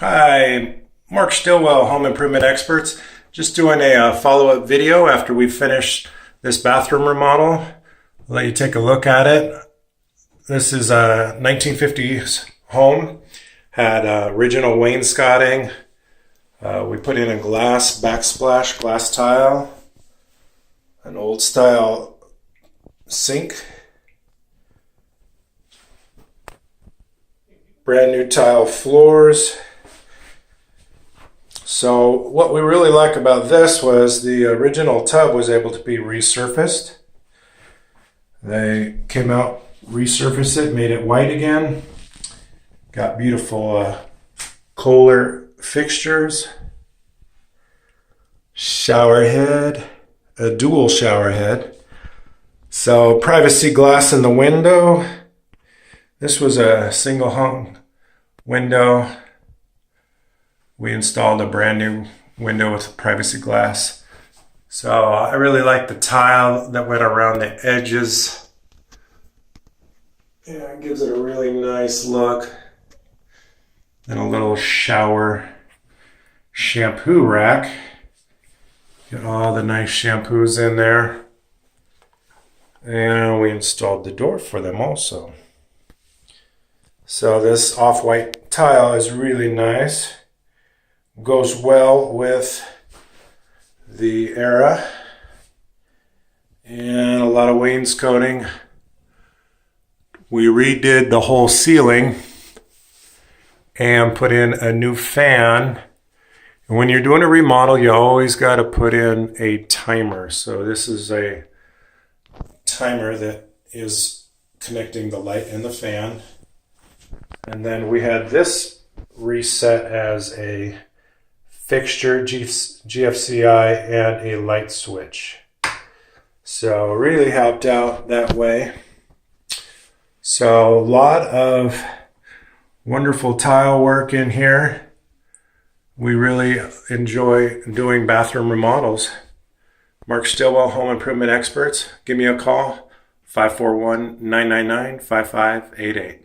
Hi, Mark Stillwell, Home Improvement Experts. Just doing a follow-up video after we finished this bathroom remodel. I'll let you take a look at it. This is a 1950s home. Had original wainscoting. We put in a glass backsplash, glass tile, an old style sink, brand new tile floors. So what we really like about this was the original tub was able to be resurfaced. They came out, resurfaced it, made it white again. Got beautiful Kohler fixtures, shower head, a dual shower head. So privacy glass in the window. This was a single hung window. We installed a brand new window with privacy glass. So I really like the tile that went around the edges. Yeah, it gives it a really nice look. And a little shower shampoo rack. Get all the nice shampoos in there. And we installed the door for them also. So this off-white tile is really nice. Goes well with the era. And a lot of wainscoting. We redid the whole ceiling and put in a new fan. And when you're doing a remodel, you always got to put in a timer. So this is a timer that is connecting the light and the fan. And then we had this reset as a fixture, GFCI, and a light switch. So really helped out that way. So a lot of wonderful tile work in here. We really enjoy doing bathroom remodels. Mark Stillwell, Home Improvement Experts. Give me a call, 541-999-5588.